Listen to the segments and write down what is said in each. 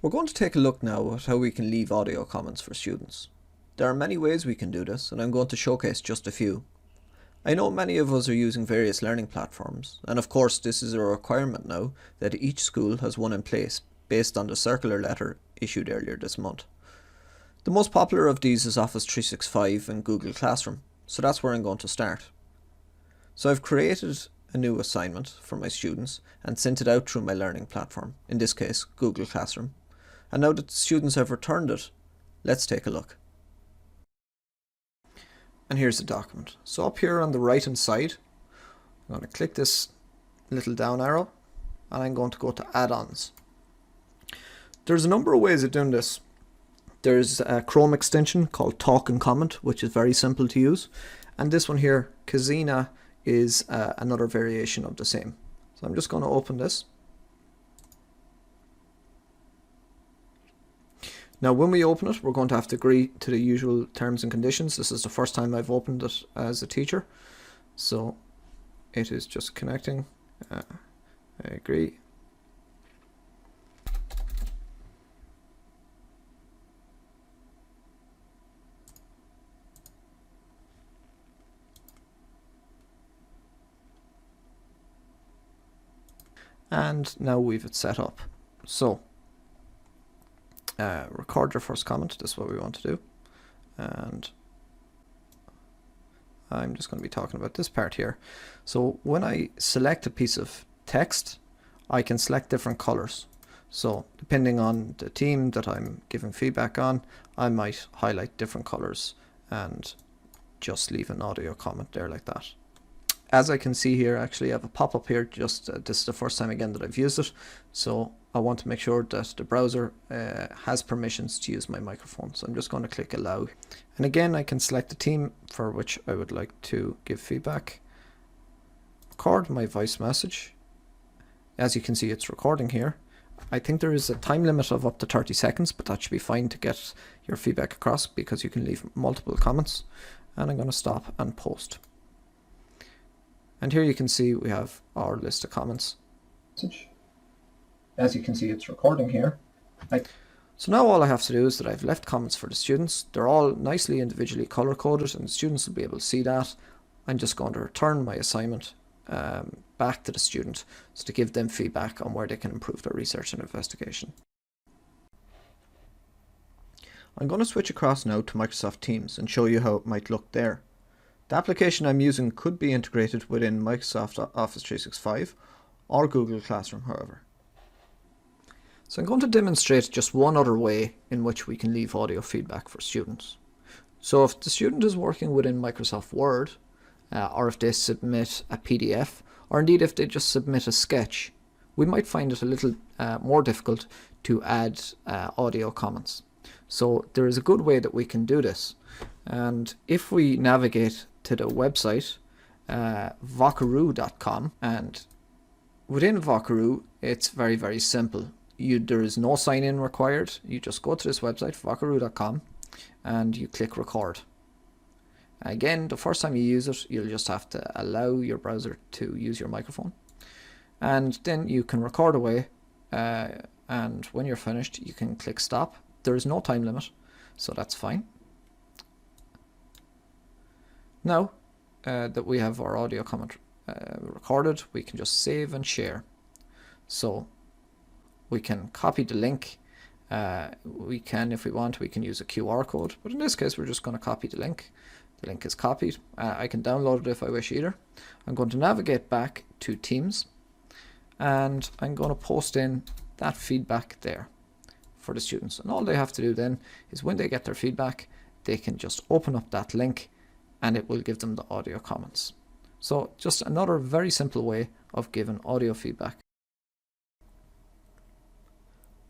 We're going to take a look now at how we can leave audio comments for students. There are many ways we can do this, and I'm going to showcase just a few. I know many of us are using various learning platforms, and of course this is a requirement now that each school has one in place based on the circular letter issued earlier this month. The most popular of these is Office 365 and Google Classroom, so that's where I'm going to start. So I've created a new assignment for my students and sent it out through my learning platform, in this case Google Classroom. And now that the students have returned it, let's take a look. And here's the document. So up here on the right hand side, I'm going to click this little down arrow and I'm going to go to add-ons. There's a number of ways of doing this. There's a Chrome extension called Talk and Comment, which is very simple to use. And this one here, Kazina, is another variation of the same. So I'm just going to open this. Now when we open it, we're going to have to agree to the usual terms and conditions. This is the first time I've opened it as a teacher. So it is just connecting. I agree. And now we've it set up. So record your first comment. This is what we want to do. And I'm just going to be talking about this part here. So when I select a piece of text, I can select different colors. So depending on the team that I'm giving feedback on, I might highlight different colors and just leave an audio comment there like that. As I can see here, actually I have a pop-up here, just this is the first time again that I've used it, so I want to make sure that the browser has permissions to use my microphone. So I'm just going to click allow, and again I can select the team for which I would like to give feedback, record my voice message. As you can see, it's recording here. I think there is a time limit of up to 30 seconds, but that should be fine to get your feedback across because you can leave multiple comments. And I'm going to stop and post. And here you can see we have our list of comments. As you can see, it's recording here. So now all I have to do is that I've left comments for the students. They're all nicely individually color coded and the students will be able to see that. I'm just going to return my assignment back to the student so to give them feedback on where they can improve their research and investigation. I'm going to switch across now to Microsoft Teams and show you how it might look there. The application I'm using could be integrated within Microsoft Office 365 or Google Classroom, however. So I'm going to demonstrate just one other way in which we can leave audio feedback for students. So if the student is working within Microsoft Word, or if they submit a PDF, or indeed if they just submit a sketch, we might find it a little more difficult to add audio comments. So there is a good way that we can do this. And if we navigate to the website vocaroo.com, and within Vocaroo it's very simple. There is no sign in required. You just go to this website vocaroo.com and you click record. Again, the first time you use it, you'll just have to allow your browser to use your microphone, and then you can record away, and when you're finished you can click stop. There is no time limit, so that's fine. Now that we have our audio comment recorded, we can just save and share. So we can copy the link. We can, if we want, we can use a QR code, but in this case we're just going to copy the link. The link is copied. I can download it if I wish either. I'm going to navigate back to Teams and I'm going to post in that feedback there for the students, and all they have to do then is when they get their feedback they can just open up that link and it will give them the audio comments. So just another very simple way of giving audio feedback.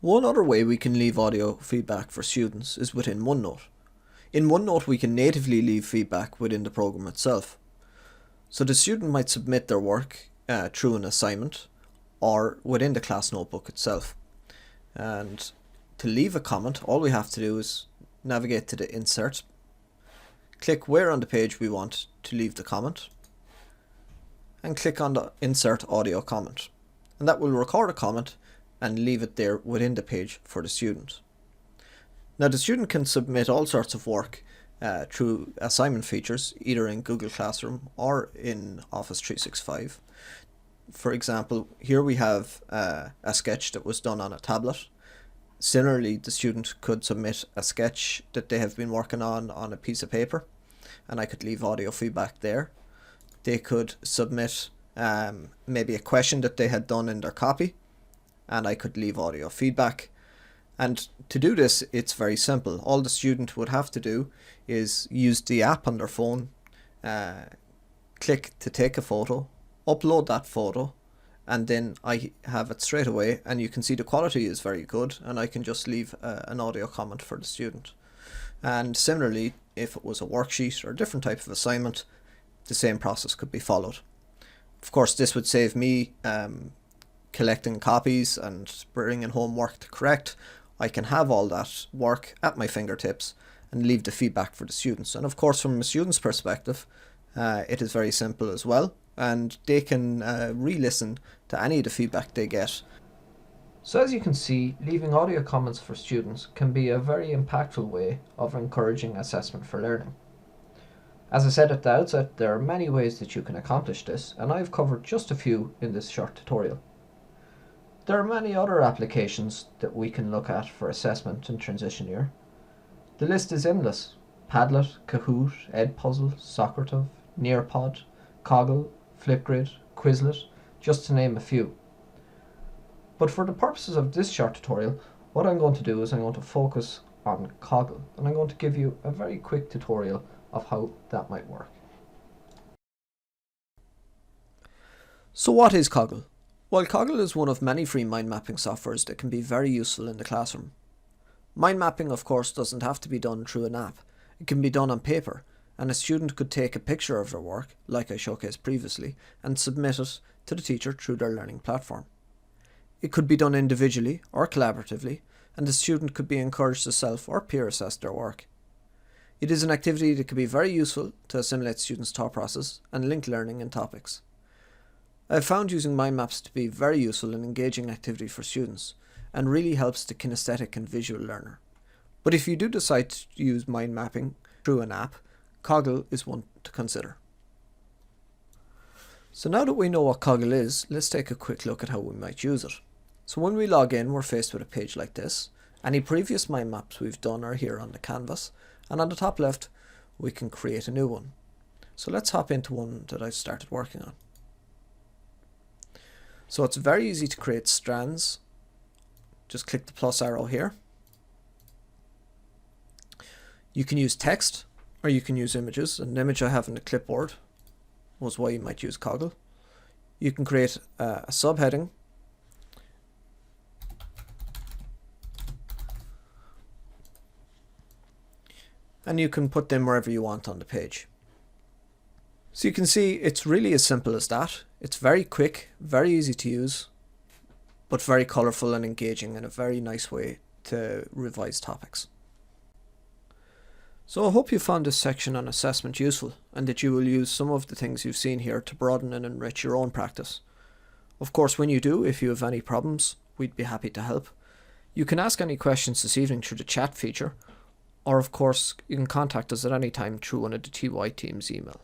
One other way we can leave audio feedback for students is within OneNote. In OneNote we can natively leave feedback within the program itself. So the student might submit their work through an assignment or within the class notebook itself. And to leave a comment, all we have to do is navigate to the insert, click where on the page we want to leave the comment, and click on the insert audio comment. And that will record a comment and leave it there within the page for the student. Now the student can submit all sorts of work through assignment features, either in Google Classroom or in Office 365. For example, here we have a sketch that was done on a tablet. Similarly, the student could submit a sketch that they have been working on a piece of paper, and I could leave audio feedback there. They could submit maybe a question that they had done in their copy, and I could leave audio feedback. And to do this, it's very simple. All the student would have to do is use the app on their phone, click to take a photo, upload that photo, and then I have it straight away, and you can see the quality is very good, and I can just leave an audio comment for the student. And similarly, if it was a worksheet or a different type of assignment, the same process could be followed. Of course, this would save me collecting copies and bringing home work to correct. I can have all that work at my fingertips and leave the feedback for the students. And of course, from a student's perspective, it is very simple as well, and they can re-listen to any of the feedback they get. So as you can see, leaving audio comments for students can be a very impactful way of encouraging assessment for learning. As I said at the outset, there are many ways that you can accomplish this, and I've covered just a few in this short tutorial. There are many other applications that we can look at for assessment in transition year. The list is endless. Padlet, Kahoot, Edpuzzle, Socrative, Nearpod, Coggle, Flipgrid, Quizlet, just to name a few. But for the purposes of this short tutorial, what I'm going to do is I'm going to focus on Coggle, and I'm going to give you a very quick tutorial of how that might work. So what is Coggle? Well, Coggle is one of many free mind mapping softwares that can be very useful in the classroom. Mind mapping, of course, doesn't have to be done through an app. It can be done on paper, and a student could take a picture of their work, like I showcased previously, and submit it to the teacher through their learning platform. It could be done individually or collaboratively, and the student could be encouraged to self or peer assess their work. It is an activity that can be very useful to assimilate students' thought process and link learning and topics. I have found using mind maps to be very useful and engaging activity for students, and really helps the kinesthetic and visual learner. But if you do decide to use mind mapping through an app, Coggle is one to consider. So now that we know what Coggle is, let's take a quick look at how we might use it. So when we log in, we're faced with a page like this. Any previous mind maps we've done are here on the canvas, and on the top left we can create a new one. So let's hop into one that I've started working on. So it's very easy to create strands. Just click the plus arrow here. You can use text or you can use images. An image I have in the clipboard was why you might use Coggle. You can create a subheading. And you can put them wherever you want on the page. So you can see it's really as simple as that. It's very quick, very easy to use, but very colourful and engaging, and a very nice way to revise topics. So I hope you found this section on assessment useful, and that you will use some of the things you've seen here to broaden and enrich your own practice. Of course, when you do, if you have any problems, we'd be happy to help. You can ask any questions this evening through the chat feature, or of course you can contact us at any time through one of the TY team's email.